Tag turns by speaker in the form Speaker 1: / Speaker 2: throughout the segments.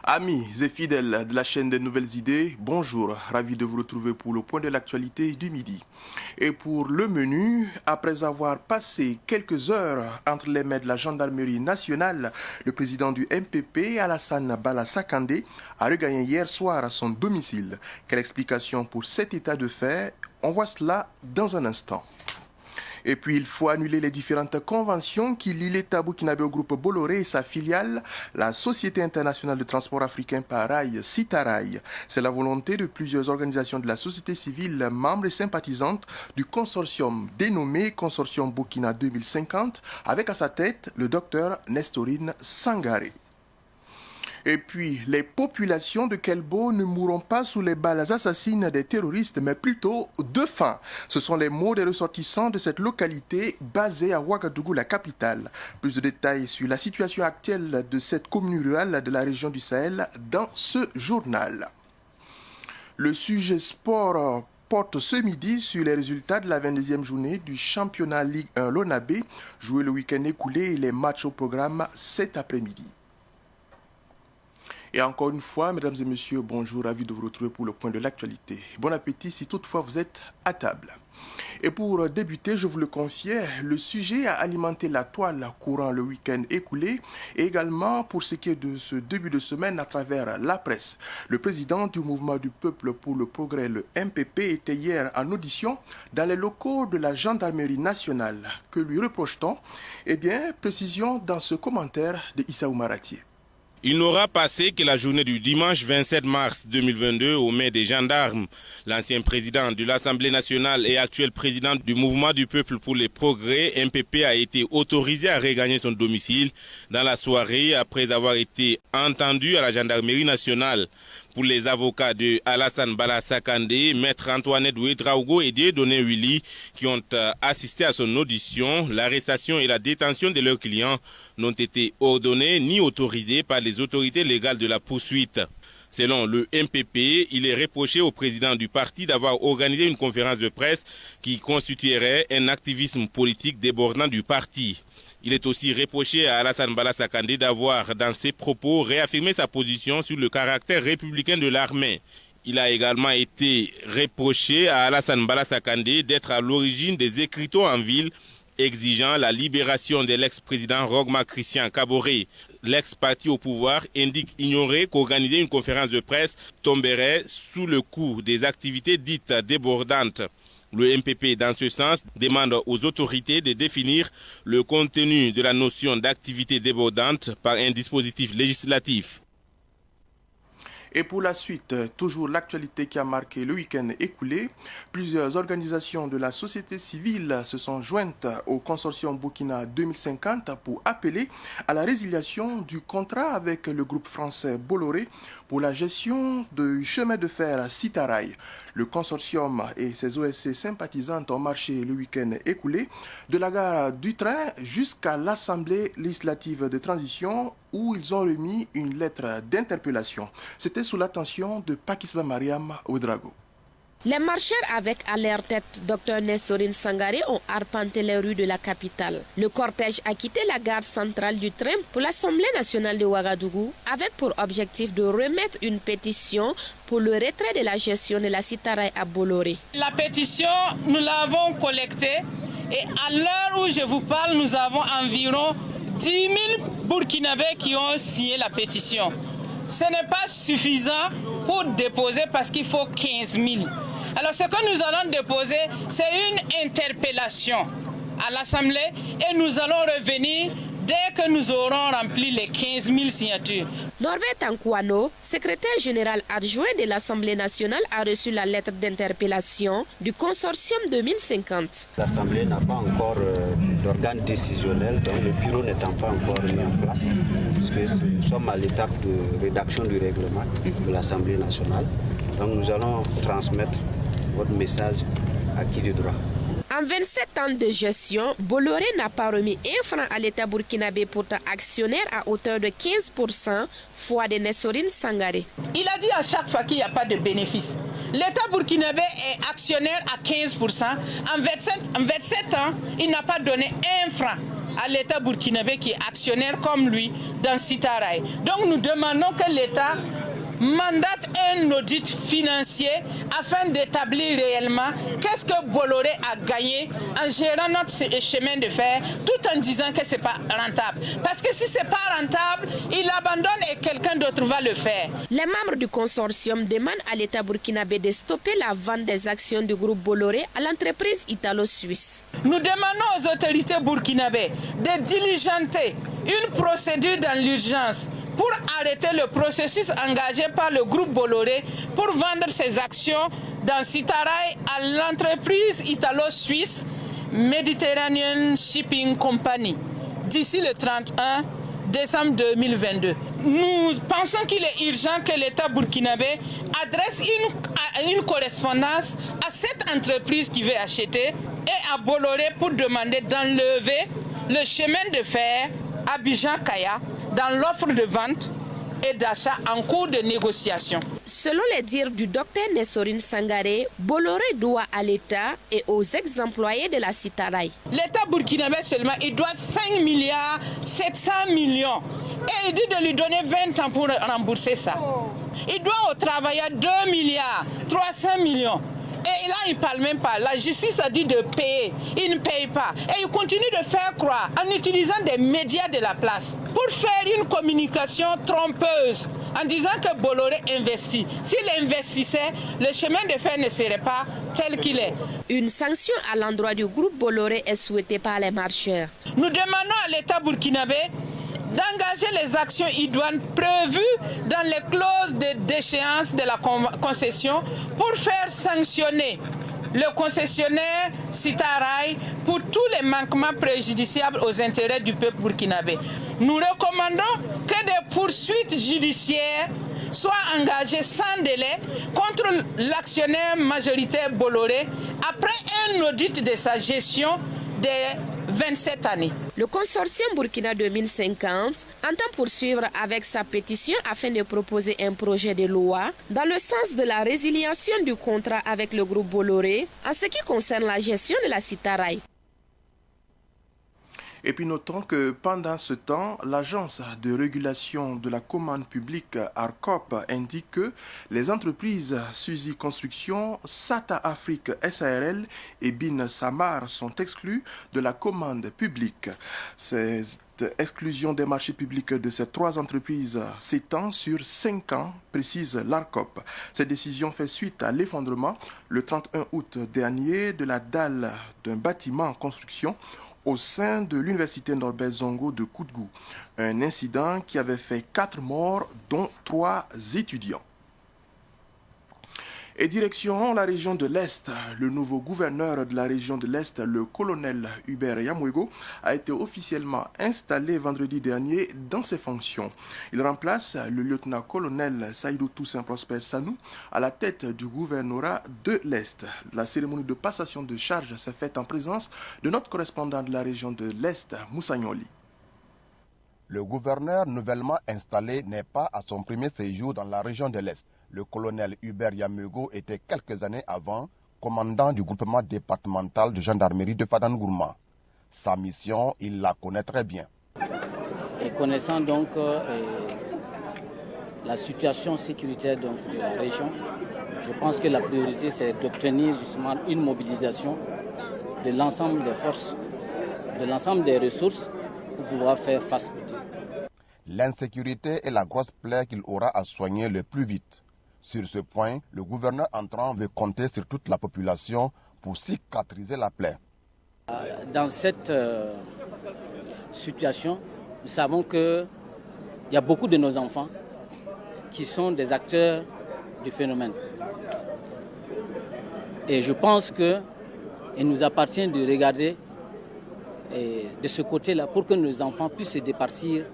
Speaker 1: Amis et fidèles de la chaîne des nouvelles idées, bonjour, ravi de vous retrouver pour le point de l'actualité du midi. Et pour le menu, après avoir passé quelques heures entre les mains de la gendarmerie nationale, le président du MPP, Alassane Bala Sakandé, a regagné hier soir à son domicile. Quelle explication pour cet état de fait? On voit cela dans un instant. Et puis, il faut annuler les différentes conventions qui lient l'État burkinabé au groupe Bolloré et sa filiale, la Société internationale de transport africain par rail, Citarail. C'est la volonté de plusieurs organisations de la société civile, membres et sympathisantes du consortium dénommé Consortium Burkina 2050, avec à sa tête le docteur Nestorine Sangaré. Et puis, les populations de Kelbo ne mourront pas sous les balles assassines des terroristes, mais plutôt de faim. Ce sont les mots des ressortissants de cette localité basée à Ouagadougou, la capitale. Plus de détails sur la situation actuelle de cette commune rurale de la région du Sahel dans ce journal. Le sujet sport porte ce midi sur les résultats de la 22e journée du championnat Ligue 1 Lonabé, joué le week-end écoulé et les matchs au programme cet après-midi. Et encore une fois, mesdames et messieurs, bonjour, ravi de vous retrouver pour le point de l'actualité. Bon appétit si toutefois vous êtes à table. Et pour débuter, je vous le confiais, le sujet a alimenté la toile courant le week-end écoulé et également pour ce qui est de ce début de semaine à travers la presse. Le président du mouvement du peuple pour le progrès, le MPP, était hier en audition dans les locaux de la gendarmerie nationale. Que lui reproche-t-on? Eh bien, précision dans ce commentaire de Issaou Maratier.
Speaker 2: Il n'aura passé que la journée du dimanche 27 mars 2022 aux mains des gendarmes. L'ancien président de l'Assemblée nationale et actuel président du mouvement du peuple pour les progrès, MPP, a été autorisé à regagner son domicile dans la soirée après avoir été entendu à la gendarmerie nationale. Pour les avocats de Alassane Bala Sakandé, Maître Antoinette Ouedraogo et Dieudonné Willy qui ont assisté à son audition, l'arrestation et la détention de leurs clients n'ont été ordonnées ni autorisées par les autorités légales de la poursuite. Selon le MPP, il est reproché au président du parti d'avoir organisé une conférence de presse qui constituerait un activisme politique débordant du parti. Il est aussi reproché à Alassane Bala Sakandé d'avoir, dans ses propos, réaffirmé sa position sur le caractère républicain de l'armée. Il a également été reproché à Alassane Bala Sakandé d'être à l'origine des écriteaux en ville exigeant la libération de l'ex-président Rogma Christian Kaboré. L'ex-parti au pouvoir indique ignorer qu'organiser une conférence de presse tomberait sous le coup des activités dites débordantes. Le MPP, dans ce sens, demande aux autorités de définir le contenu de la notion d'activité débordante par un dispositif législatif.
Speaker 1: Et pour la suite, toujours l'actualité qui a marqué le week-end écoulé, plusieurs organisations de la société civile se sont jointes au consortium Burkina 2050 pour appeler à la résiliation du contrat avec le groupe français Bolloré pour la gestion du chemin de fer Citarail. Le consortium et ses OSC sympathisantes ont marché le week-end écoulé de la gare du train jusqu'à l'Assemblée législative de transition où ils ont remis une lettre d'interpellation. C'était sous l'attention de Pakisba Mariam Ouedraogo.
Speaker 3: Les marcheurs avec à leur tête Dr Nestorine Sangaré ont arpenté les rues de la capitale. Le cortège a quitté la gare centrale du train pour l'Assemblée nationale de Ouagadougou avec pour objectif de remettre une pétition pour le retrait de la gestion de la Citarail à Bolloré.
Speaker 4: La pétition, nous l'avons collectée et à l'heure où je vous parle, nous avons environ 10 000 Burkinabés qui ont signé la pétition. Ce n'est pas suffisant pour déposer parce qu'il faut 15 000. Alors ce que nous allons déposer, c'est une interpellation à l'Assemblée et nous allons revenir dès que nous aurons rempli les 15 000 signatures.
Speaker 3: Norbert Tankouano, secrétaire général adjoint de l'Assemblée nationale, a reçu la lettre d'interpellation du consortium 2050.
Speaker 5: L'Assemblée n'a pas encore d'organe décisionnel, donc le bureau n'étant pas encore mis en place, puisque nous sommes à l'étape de rédaction du règlement de l'Assemblée nationale. Donc nous allons transmettre votre message à qui de droit.
Speaker 3: En 27 ans de gestion, Bolloré n'a pas remis un franc à l'État burkinabé, pourtant actionnaire à hauteur de 15%, foi de Nestorine Sangaré.
Speaker 4: Il a dit à chaque fois qu'il n'y a pas de bénéfice. L'État burkinabé est actionnaire à 15%. En 27 ans, il n'a pas donné un franc à l'État burkinabé qui est actionnaire comme lui dans Sitaraï. Donc nous demandons que l'État mandate un audit financier afin d'établir réellement qu'est-ce que Bolloré a gagné en gérant notre chemin de fer tout en disant que ce n'est pas rentable. Parce que si ce n'est pas rentable, il abandonne et quelqu'un d'autre va le faire.
Speaker 3: Les membres du consortium demandent à l'État burkinabé de stopper la vente des actions du groupe Bolloré à l'entreprise italo-suisse.
Speaker 4: Nous demandons aux autorités burkinabées de diligenter une procédure dans l'urgence pour arrêter le processus engagé par le groupe Bolloré pour vendre ses actions dans Sitaraï à l'entreprise italo-suisse Mediterranean Shipping Company d'ici le 31 décembre 2022. Nous pensons qu'il est urgent que l'État burkinabé adresse une correspondance à cette entreprise qui veut acheter et à Bolloré pour demander d'enlever le chemin de fer Abidjan-Kaya dans l'offre de vente et d'achat en cours de négociation.
Speaker 3: Selon les dires du docteur Nessorine Sangaré, Bolloré doit à l'État et aux ex-employés de la Sitaraï.
Speaker 4: L'État burkinabé seulement, il doit 5 milliards 700 millions. Et il dit de lui donner 20 ans pour rembourser ça. Il doit aux travailleurs 2 milliards 300 millions. Et là, il ne parle même pas. La justice a dit de payer. Il ne paye pas. Et il continue de faire croire, en utilisant des médias de la place, pour faire une communication trompeuse, en disant que Bolloré investit. S'il investissait, le chemin de fer ne serait pas tel qu'il est.
Speaker 3: Une sanction à l'endroit du groupe Bolloré est souhaitée par les marcheurs.
Speaker 4: Nous demandons à l'État burkinabé d'engager les actions idoines prévues dans les clauses de déchéance de la concession pour faire sanctionner le concessionnaire Sitaraï pour tous les manquements préjudiciables aux intérêts du peuple burkinabé. Nous recommandons que des poursuites judiciaires soient engagées sans délai contre l'actionnaire majoritaire Bolloré après un audit de sa gestion des 27 années.
Speaker 3: Le consortium Burkina 2050 entend poursuivre avec sa pétition afin de proposer un projet de loi dans le sens de la résiliation du contrat avec le groupe Bolloré en ce qui concerne la gestion de la Sitaraï.
Speaker 1: Et puis notons que pendant ce temps, l'agence de régulation de la commande publique ARCOP indique que les entreprises Suzy Construction, Sata Afrique SARL et Bin Samar sont exclues de la commande publique. Cette exclusion des marchés publics de ces trois entreprises s'étend sur 5 ans, précise l'ARCOP. Cette décision fait suite à l'effondrement le 31 août dernier de la dalle d'un bâtiment en construction au sein de l'université Norbert Zongo de Koutgou. Un incident qui avait fait 4 morts, dont 3 étudiants. Et direction la région de l'Est, le nouveau gouverneur de la région de l'Est, le colonel Hubert Yamouego, a été officiellement installé vendredi dernier dans ses fonctions. Il remplace le lieutenant-colonel Saïdou Toussaint Prosper Sanou à la tête du gouvernorat de l'Est. La cérémonie de passation de charge s'est faite en présence de notre correspondant de la région de l'Est, Moussa Nyoli.
Speaker 6: Le gouverneur nouvellement installé n'est pas à son premier séjour dans la région de l'Est. Le colonel Hubert Yamouego était quelques années avant commandant du groupement départemental de gendarmerie de Fadangourma. Sa mission, il la connaît très bien.
Speaker 7: Et connaissant donc la situation sécuritaire de la région, je pense que la priorité c'est d'obtenir justement une mobilisation de l'ensemble des forces, de l'ensemble des ressources pour pouvoir faire face au défi.
Speaker 6: L'insécurité est la grosse plaie qu'il aura à soigner le plus vite. Sur ce point, le gouverneur entrant veut compter sur toute la population pour cicatriser la plaie.
Speaker 7: Dans cette situation, nous savons qu'il y a beaucoup de nos enfants qui sont des acteurs du phénomène. Et je pense qu'il nous appartient de regarder de ce côté-là pour que nos enfants puissent se départir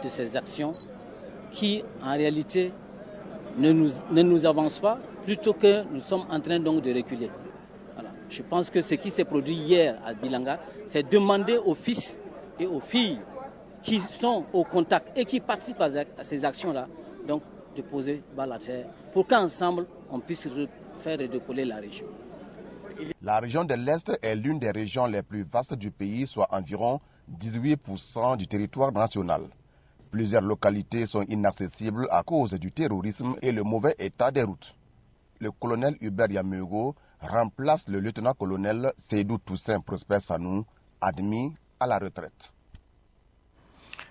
Speaker 7: de ces actions qui, en réalité, ne nous avancent pas, plutôt que nous sommes en train donc de reculer. Voilà. Je pense que ce qui s'est produit hier à Bilanga, c'est demander aux fils et aux filles qui sont au contact et qui participent à ces actions-là, donc de poser balle à terre, pour qu'ensemble, on puisse faire redécoller la région.
Speaker 6: La région de l'Est est l'une des régions les plus vastes du pays, soit environ 18% du territoire national. Plusieurs localités sont inaccessibles à cause du terrorisme et le mauvais état des routes. Le colonel Hubert Yamego remplace le lieutenant-colonel Seydou Toussaint Prosper Sanou, admis à la retraite.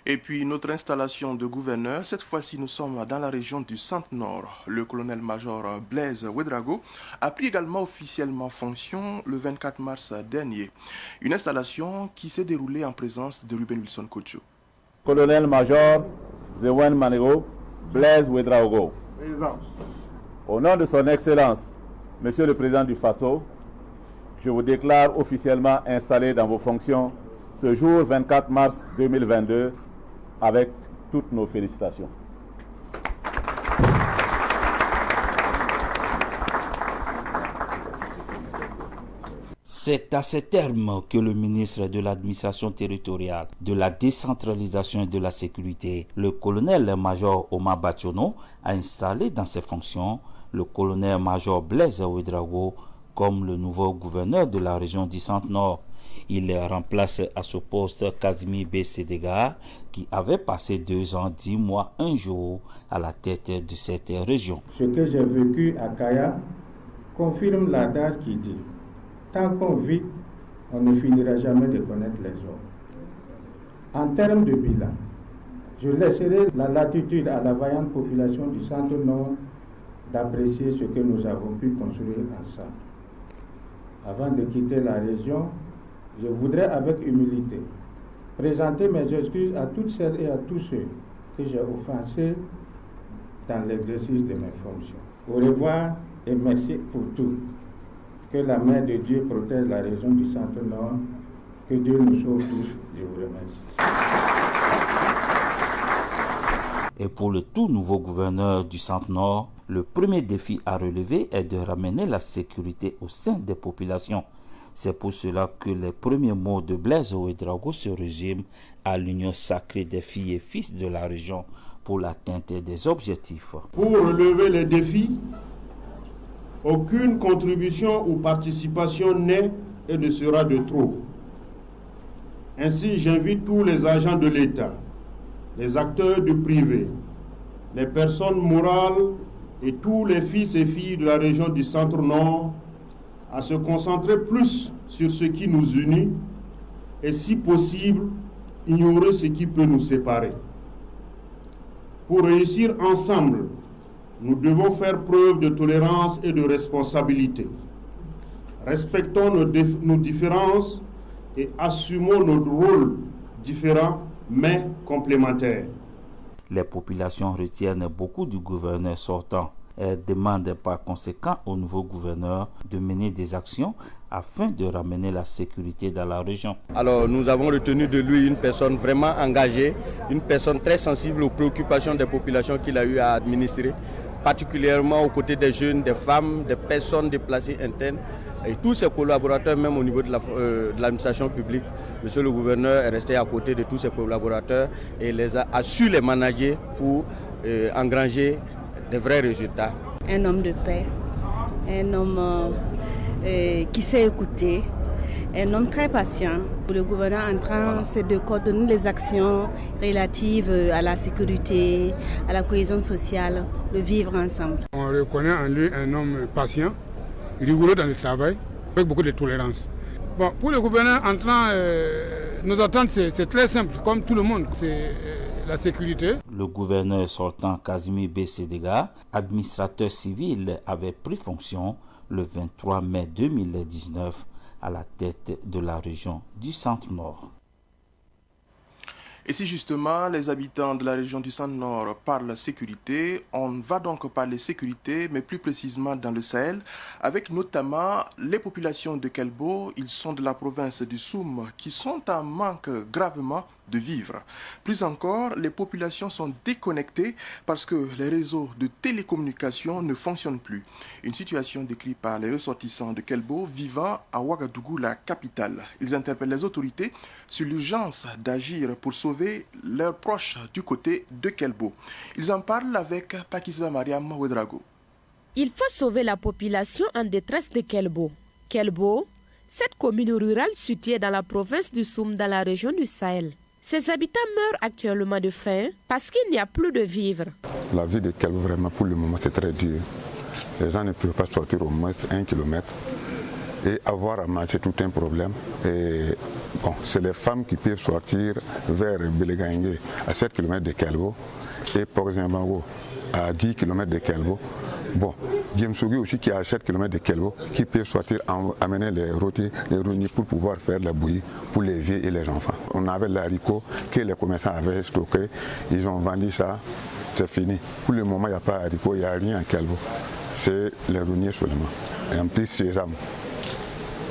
Speaker 1: Et puis notre installation de gouverneur, cette fois-ci nous sommes dans la région du Centre-Nord. Le colonel-major Blaise Ouedraogo a pris également officiellement fonction le 24 mars dernier. Une installation qui s'est déroulée en présence de Ruben Wilson Kocho.
Speaker 8: Colonel-major Zewen Manego Blaise Ouedraogo. Au nom de son Excellence, Monsieur le Président du Faso, je vous déclare officiellement installé dans vos fonctions ce jour 24 mars 2022 avec toutes nos félicitations.
Speaker 9: C'est à ces termes que le ministre de l'administration territoriale, de la décentralisation et de la sécurité, le colonel-major Omar Bationo, a installé dans ses fonctions le colonel-major Blaise Ouedraogo comme le nouveau gouverneur de la région du Centre-Nord. Il remplace à ce poste Kazimi B. Sédéga, qui avait passé 2 ans, 10 mois, 1 jour à la tête de cette région.
Speaker 10: Ce que j'ai vécu à Kaya confirme l'adage qui dit « Tant qu'on vit, on ne finira jamais de connaître les hommes ». En termes de bilan, je laisserai la latitude à la vaillante population du Centre-Nord d'apprécier ce que nous avons pu construire ensemble. Avant de quitter la région, je voudrais avec humilité présenter mes excuses à toutes celles et à tous ceux que j'ai offensés dans l'exercice de mes fonctions. Au revoir et merci pour tout. Que la main de Dieu protège la région du Centre-Nord. Que Dieu nous sauve tous. Je vous remercie.
Speaker 9: Et pour le tout nouveau gouverneur du Centre-Nord, le premier défi à relever est de ramener la sécurité au sein des populations. C'est pour cela que les premiers mots de Blaise Ouedraogo se résument à l'union sacrée des filles et fils de la région pour l'atteinte des objectifs.
Speaker 11: Pour relever les défis, aucune contribution ou participation n'est et ne sera de trop. Ainsi, j'invite tous les agents de l'État, les acteurs du privé, les personnes morales et tous les fils et filles de la région du Centre-Nord à se concentrer plus sur ce qui nous unit et, si possible, ignorer ce qui peut nous séparer. Pour réussir ensemble, nous devons faire preuve de tolérance et de responsabilité. Respectons nos différences et assumons nos rôles différents mais complémentaires.
Speaker 9: Les populations retiennent beaucoup du gouverneur sortant. Elles demandent par conséquent au nouveau gouverneur de mener des actions afin de ramener la sécurité dans la région.
Speaker 12: Alors nous avons retenu de lui une personne vraiment engagée, une personne très sensible aux préoccupations des populations qu'il a eu à administrer, particulièrement aux côtés des jeunes, des femmes, des personnes déplacées internes et tous ses collaborateurs, même au niveau de l'administration publique. Monsieur le gouverneur est resté à côté de tous ses collaborateurs et les a su les manager pour engranger des vrais résultats.
Speaker 13: Un homme de paix, un homme qui sait écouter, un homme très patient. Le gouverneur entrant, c'est de coordonner les actions relatives à la sécurité, à la cohésion sociale, de vivre ensemble.
Speaker 14: On reconnaît en lui un homme patient, rigoureux dans le travail, avec beaucoup de tolérance. Bon, pour le gouverneur entrant, nos attentes, c'est très simple, comme tout le monde, c'est la sécurité.
Speaker 9: Le gouverneur sortant Kazimi B. Sédéga, administrateur civil, avait pris fonction le 23 mai 2019 à la tête de la région du Centre-Nord.
Speaker 1: Et si justement les habitants de la région du Centre-Nord parlent sécurité, on va donc parler sécurité, mais plus précisément dans le Sahel, avec notamment les populations de Kelbo. Ils sont de la province du Soum, qui sont en manque gravement de vivre. Plus encore, les populations sont déconnectées parce que les réseaux de télécommunications ne fonctionnent plus. Une situation décrite par les ressortissants de Kelbo vivant à Ouagadougou, la capitale. Ils interpellent les autorités sur l'urgence d'agir pour sauver leurs proches du côté de Kelbo. Ils en parlent avec Pakisba Mariam Ouedraogo.
Speaker 3: Il faut sauver la population en détresse de Kelbo. Kelbo, cette commune rurale située dans la province du Soum dans la région du Sahel. Ses habitants meurent actuellement de faim parce qu'il n'y a plus de vivres.
Speaker 15: La vie de Kelbo, vraiment, pour le moment, c'est très dur. Les gens ne peuvent pas sortir au moins 1 kilomètre et avoir à manger, tout un problème. Et bon, c'est les femmes qui peuvent sortir vers Belegaïngue à 7 km de Kelbo et Pogzembango à 10 km de Kelbo. Bon, Djemsougui aussi qui est à 7 km de Kelbo, qui peut sortir amener les rôtis, les rougnis pour pouvoir faire la bouillie pour les vieux et les enfants. On avait l'haricot que les commerçants avaient stocké, ils ont vendu ça, c'est fini. Pour le moment, il n'y a pas d'haricot, il n'y a rien à Kelbo. C'est les rougnis seulement. Et en plus, sésame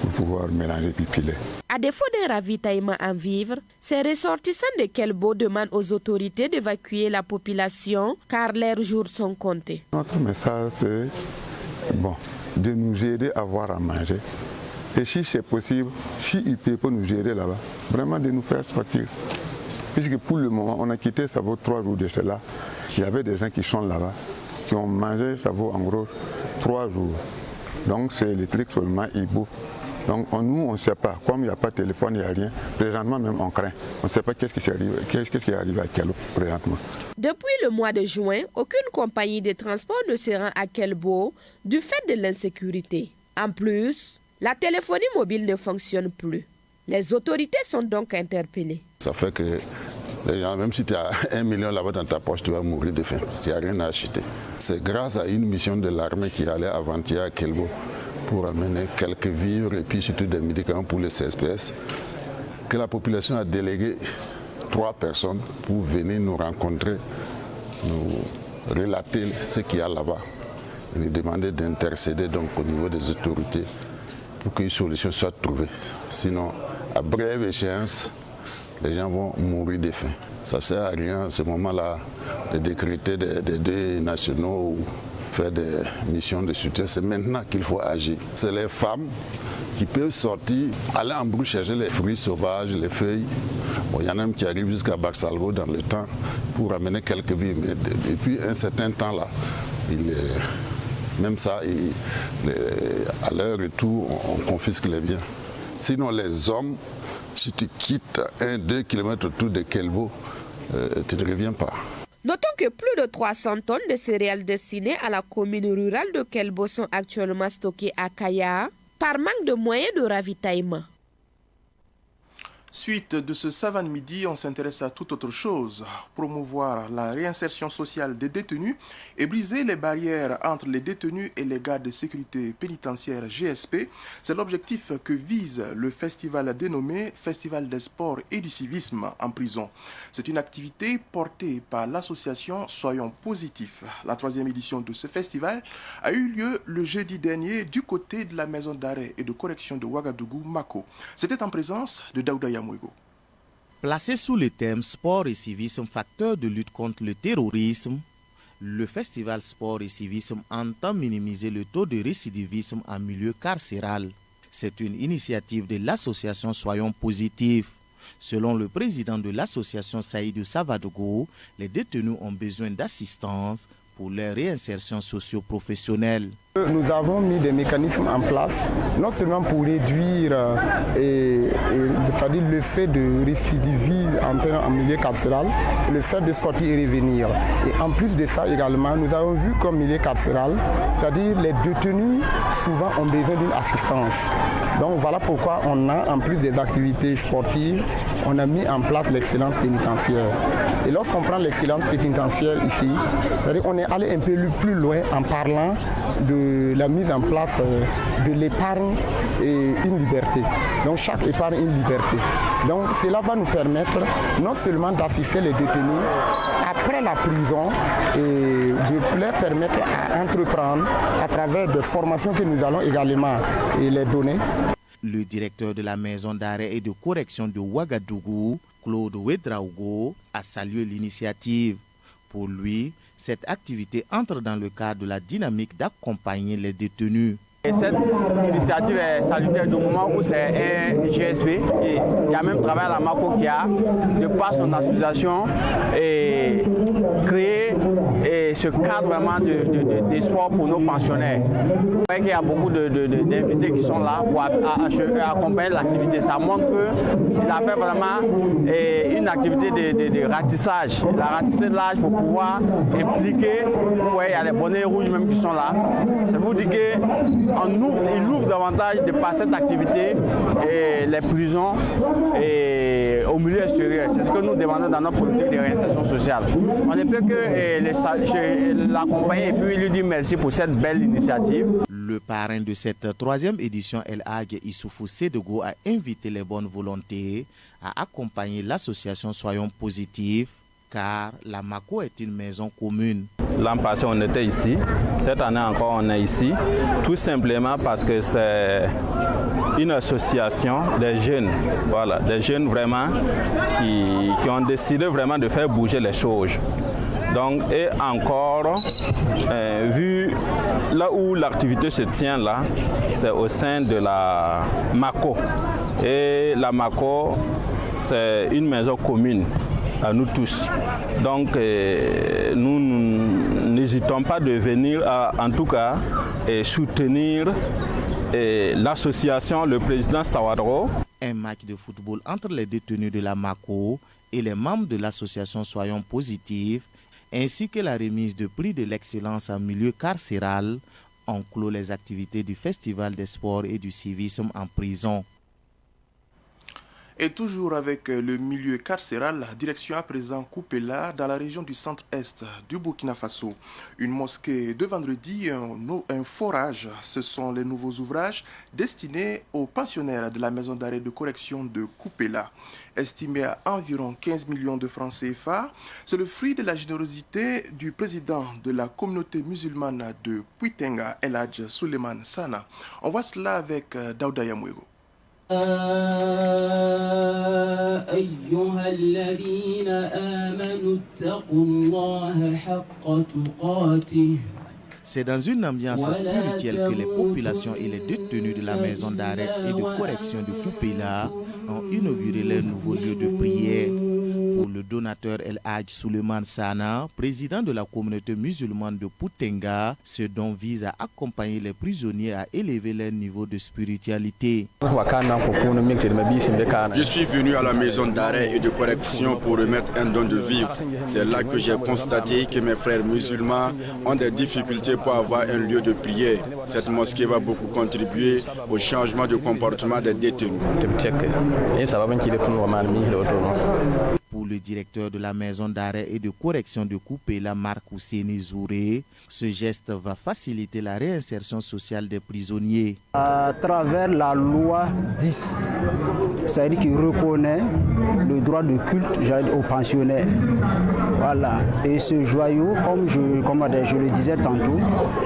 Speaker 15: pour pouvoir mélanger et piler.
Speaker 3: À défaut d'un ravitaillement en vivres, ces ressortissants de Kelbo demandent aux autorités d'évacuer la population car leurs jours sont comptés.
Speaker 15: Notre message, c'est bon, de nous aider à avoir à manger. Et si c'est possible, s'il peut nous aider là-bas, vraiment de nous faire sortir. Puisque pour le moment, on a quitté, ça vaut 3 jours de cela. Il y avait des gens qui sont là-bas, qui ont mangé, ça vaut en gros 3 jours. Donc c'est électrique seulement, ils bouffent. Donc nous, on ne sait pas. Comme il n'y a pas de téléphone, il n'y a rien. Présentement, même, on craint. On ne sait pas qu'est-ce qui arrive à Kelbo présentement.
Speaker 3: Depuis le mois de juin, aucune compagnie de transport ne se rend à Kelbo du fait de l'insécurité. En plus, la téléphonie mobile ne fonctionne plus. Les autorités sont donc interpellées.
Speaker 16: Ça fait que les gens, même si tu as 1 million là-bas dans ta poche, tu vas mourir de faim. Il n'y a rien à acheter. C'est grâce à une mission de l'armée qui allait avant-hier à Kelbo pour amener quelques vivres et puis surtout des médicaments pour les CSPS, que la population a délégué 3 personnes pour venir nous rencontrer, nous relater ce qu'il y a là-bas et nous demander d'intercéder donc au niveau des autorités pour qu'une solution soit trouvée. Sinon, à brève échéance, les gens vont mourir de faim. Ça ne sert à rien à ce moment-là de décréter des deuils nationaux ou faire des missions de soutien. C'est maintenant qu'il faut agir. C'est les femmes qui peuvent sortir, aller en brousse chercher les fruits sauvages, les feuilles. Bon, il y en a même qui arrivent jusqu'à Baksalgo dans le temps pour amener quelques vies. Mais depuis un certain temps là, même ça, à leur retour, on confisque les biens. Sinon, les hommes, si tu quittes 1-2 km autour de Kelbo, tu ne reviens pas.
Speaker 3: Notons que plus de 300 tonnes de céréales destinées à la commune rurale de Kelbo sont actuellement stockées à Kaya par manque de moyens de ravitaillement.
Speaker 1: Suite de ce Savane Midi, on s'intéresse à toute autre chose. Promouvoir la réinsertion sociale des détenus et briser les barrières entre les détenus et les gardes de sécurité pénitentiaire GSP, c'est l'objectif que vise le festival dénommé Festival des sports et du civisme en prison. C'est une activité portée par l'association Soyons Positifs. La 3e édition de ce festival a eu lieu le jeudi dernier du côté de la maison d'arrêt et de correction de Ouagadougou, Mako. C'était en présence de Daouda Yamouego.
Speaker 17: Placé sous le thème sport et civisme, facteur de lutte contre le terrorisme, le festival sport et civisme entend minimiser le taux de récidivisme en milieu carcéral. C'est une initiative de l'association Soyons Positifs. Selon le président de l'association Saïdou Savadougou, les détenus ont besoin d'assistance pour leur réinsertion socio-professionnelle.
Speaker 18: Nous avons mis des mécanismes en place, non seulement pour réduire c'est-à-dire le fait de récidiver en milieu carcéral, c'est le fait de sortir et revenir. Et en plus de ça également, nous avons vu comme milieu carcéral, c'est-à-dire les détenus souvent ont besoin d'une assistance. Donc voilà pourquoi on a, en plus des activités sportives, on a mis en place l'excellence pénitentiaire. Et lorsqu'on prend l'excellence pénitentiaire ici, c'est-à-dire on est allé un peu plus loin en parlant de la mise en place de l'épargne et une liberté. Donc chaque épargne une liberté. Donc cela va nous permettre non seulement d'assister les détenus après la prison et de leur permettre à entreprendre à travers des formations que nous allons également les donner.
Speaker 17: Le directeur de la maison d'arrêt et de correction de Ouagadougou, Claude Ouedraogo, a salué l'initiative. Pour lui, cette activité entre dans le cadre de la dynamique d'accompagner les détenus.
Speaker 19: Et cette initiative est salutaire du moment où c'est un GSP qui a même travaillé à la Mako qui a, de par son association, créé ce cadre vraiment d'espoir pour nos pensionnaires. Vous voyez qu'il y a beaucoup d'invités qui sont là pour accompagner l'activité. Ça montre qu'il a fait vraiment une activité de ratissage. Il a ratissé l'âge pour pouvoir impliquer. Vous voyez, il y a les bonnets rouges même qui sont là. Ça vous dit qu'il ouvre davantage de par cette activité et les prisons et au milieu extérieur. C'est ce que nous demandons dans notre politique de réinsertion sociale. On ne peut que l'accompagner et puis lui dire merci pour cette belle initiative.
Speaker 17: Le parrain de cette 3e édition, El Hadj Issoufou Sédougou, a invité les bonnes volontés à accompagner l'association Soyons Positifs, car la Mako est une maison commune.
Speaker 20: L'an passé, on était ici. Cette année encore, on est ici. Tout simplement parce que c'est une association des jeunes. Voilà, des jeunes vraiment qui ont décidé vraiment de faire bouger les choses. Donc, et encore, vu là où l'activité se tient là, c'est au sein de la Mako. Et la Mako, c'est une maison commune à nous tous. Donc, nous n'hésitons pas de venir, en tout cas, soutenir l'association, le président Sawadro.
Speaker 17: Un match de football entre les détenus de la Mako et les membres de l'association Soyons Positifs, ainsi que la remise de prix de l'excellence en milieu carcéral, ont clos les activités du Festival des sports et du civisme en prison.
Speaker 1: Et toujours avec le milieu carcéral, direction à présent Koupela, dans la région du centre-est du Burkina Faso. Une mosquée de vendredi, un forage, ce sont les nouveaux ouvrages destinés aux pensionnaires de la maison d'arrêt de correction de Koupela. Estimé à environ 15 millions de francs CFA, c'est le fruit de la générosité du président de la communauté musulmane de Puitenga, El Hadj Suleiman Sana. On voit cela avec Daouda Yamouego.
Speaker 21: أيها الذين آمنوا اتقوا الله حق تقاته.
Speaker 17: C'est dans une ambiance spirituelle que les populations et les détenus de la maison d'arrêt et de correction de Koupela ont inauguré leur nouveau lieu de prière. Pour le donateur El Hadj Suleiman Sana, président de la communauté musulmane de Puitenga, ce don vise à accompagner les prisonniers à élever leur niveau de spiritualité.
Speaker 22: Je suis venu à la maison d'arrêt et de correction pour remettre un don de vivre. C'est là que j'ai constaté que mes frères musulmans ont des difficultés pour avoir un lieu de prière. Cette mosquée va beaucoup contribuer au changement de comportement des détenus.
Speaker 17: Pour le directeur de la maison d'arrêt et de correction de Koupela, Marc Ouseni Zouré, ce geste va faciliter la réinsertion sociale des prisonniers.
Speaker 23: À travers la loi 10, c'est-à-dire qui reconnaît le droit de culte aux pensionnaires. Voilà. Et ce joyau, comme je le disais tantôt,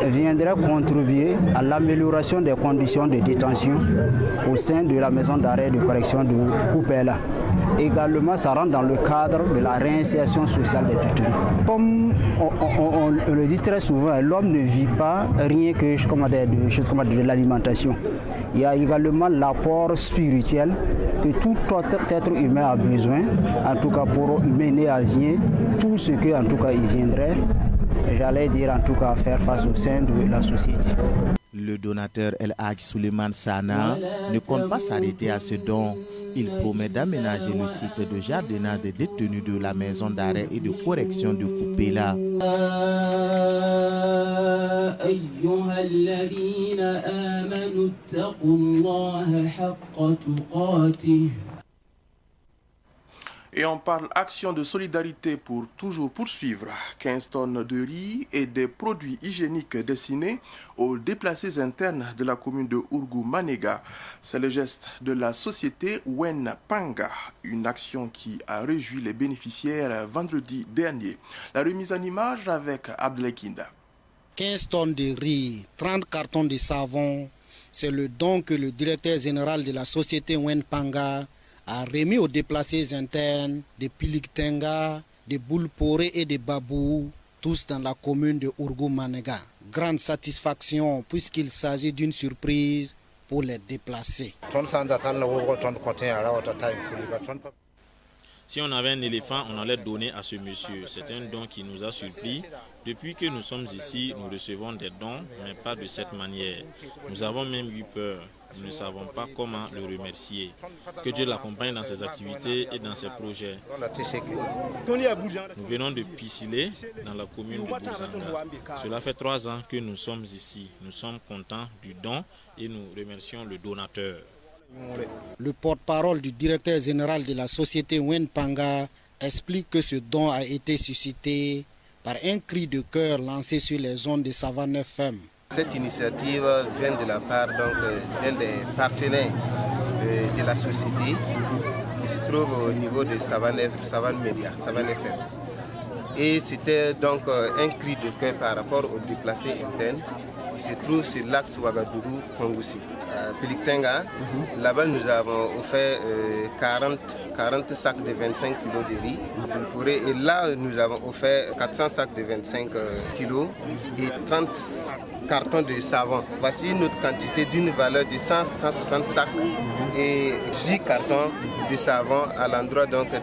Speaker 23: viendrait contribuer à l'amélioration des conditions de détention au sein de la maison d'arrêt et de correction de Koupela. Également, ça rentre dans le cadre de la réinsertion sociale des détenus. Comme on le dit très souvent, l'homme ne vit pas rien que de choses comme de l'alimentation. Il y a également l'apport spirituel que tout autre être humain a besoin, en tout cas pour mener à bien tout ce que, en tout cas, il viendrait, j'allais dire, en tout cas, faire face au sein de la société.
Speaker 17: Le donateur El Hadj Suleiman Sana ne compte pas s'arrêter à ce don. Il promet d'aménager le site de jardinage des détenus de la maison d'arrêt et de correction de Koupela.
Speaker 1: Et on parle action de solidarité pour toujours poursuivre. 15 tonnes de riz et des produits hygiéniques destinés aux déplacés internes de la commune de Ourgou-Manega. C'est le geste de la société Wen Panga, une action qui a réjoui les bénéficiaires vendredi dernier. La remise en image avec Abdelai Kinda.
Speaker 24: 15 tonnes de riz, 30 cartons de savon, c'est le don que le directeur général de la société Wen Panga a remis aux déplacés internes de Piliktenga, de Boulporé et de Babou, tous dans la commune de Ourgou-Manega. Grande satisfaction puisqu'il s'agit d'une surprise pour les déplacés.
Speaker 2: Si on avait un éléphant, on allait donner à ce monsieur. C'est un don qui nous a surpris. Depuis que nous sommes ici, nous recevons des dons, mais pas de cette manière. Nous avons même eu peur. Nous ne savons pas comment le remercier. Que Dieu l'accompagne dans ses activités et dans ses projets. Nous venons de Pissilé, dans la commune de Bouzanga. Cela fait 3 ans que nous sommes ici. Nous sommes contents du don et nous remercions le donateur.
Speaker 24: Le porte-parole du directeur général de la société Wen Panga explique que ce don a été suscité par un cri de cœur lancé sur les ondes de Savane FM.
Speaker 4: Cette initiative vient de la part d'un des partenaires de la société qui se trouve au niveau de Savane Média, Savane FM. Et c'était donc un cri de cœur par rapport aux déplacés internes qui se trouvent sur l'axe Ouagadougou-Kongoussi. À Piliktenga, là-bas nous avons offert 40 sacs de 25 kg de riz. Et là nous avons offert 400 sacs de 25 kg et 30 cartons de savon. Voici une autre quantité d'une valeur de 160 sacs et 10 cartons de savon à l'endroit d'autres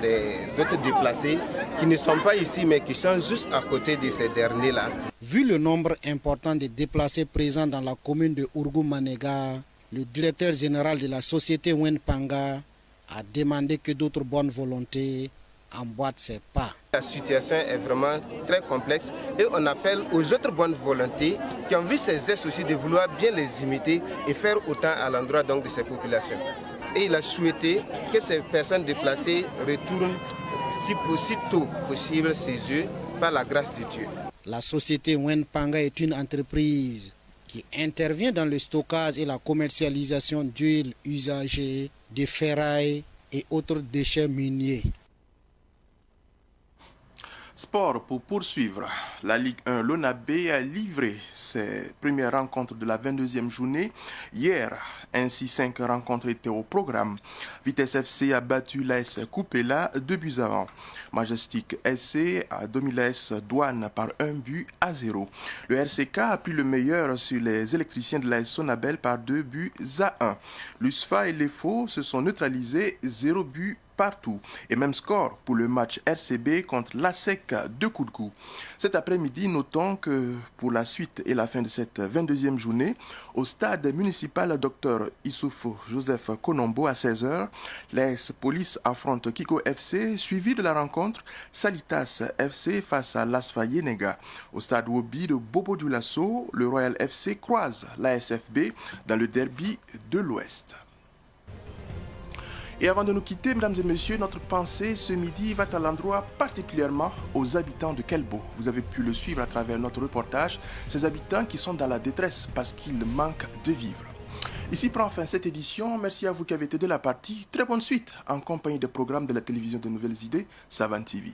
Speaker 4: déplacés qui ne sont pas ici mais qui sont juste à côté de ces derniers-là.
Speaker 24: Vu le nombre important de déplacés présents dans la commune de Ourgou-Manega, le directeur général de la société Wen Panga a demandé que d'autres bonnes volontés emboîtent ses pas.
Speaker 4: La situation est vraiment très complexe et on appelle aux autres bonnes volontés qui ont vu ces gestes aussi de vouloir bien les imiter et faire autant à l'endroit de ces populations. Et il a souhaité que ces personnes déplacées retournent si tôt possible chez eux par la grâce de Dieu.
Speaker 24: La société Wen Panga est une entreprise qui intervient dans le stockage et la commercialisation d'huile usagée, de ferraille et autres déchets miniers.
Speaker 1: Sport pour poursuivre. La Ligue 1 l'ONAB a livré ses premières rencontres de la 22e journée hier. Ainsi, 5 rencontres étaient au programme. Vitesse FC a battu l'AS Coupéla 2-1. Majestic SC a dominé l'AS Douane par 1-0. Le RCK a pris le meilleur sur les électriciens de l'AS Sonabel par 2-1. L'USFA et l'EFO se sont neutralisés 0-0 partout. Et même score pour le match RCB contre l'ASEC de Koudkou. Cet après-midi, notons que pour la suite et la fin de cette 22e journée, au stade municipal Dr Issouf Joseph Konombo à 16h, l'AS Police affronte Kiko FC, suivi de la rencontre Salitas FC face à l'ASFA Yenega. Au stade Wobi de Bobo Dioulasso, le Royal FC croise l'ASFB dans le derby de l'Ouest. Et avant de nous quitter, mesdames et messieurs, notre pensée ce midi va à l'endroit particulièrement aux habitants de Kelbo. Vous avez pu le suivre à travers notre reportage, ces habitants qui sont dans la détresse parce qu'ils manquent de vivre. Ici prend fin cette édition. Merci à vous qui avez été de la partie. Très bonne suite en compagnie des programmes de la télévision de Nouvelles Idées, Savane TV.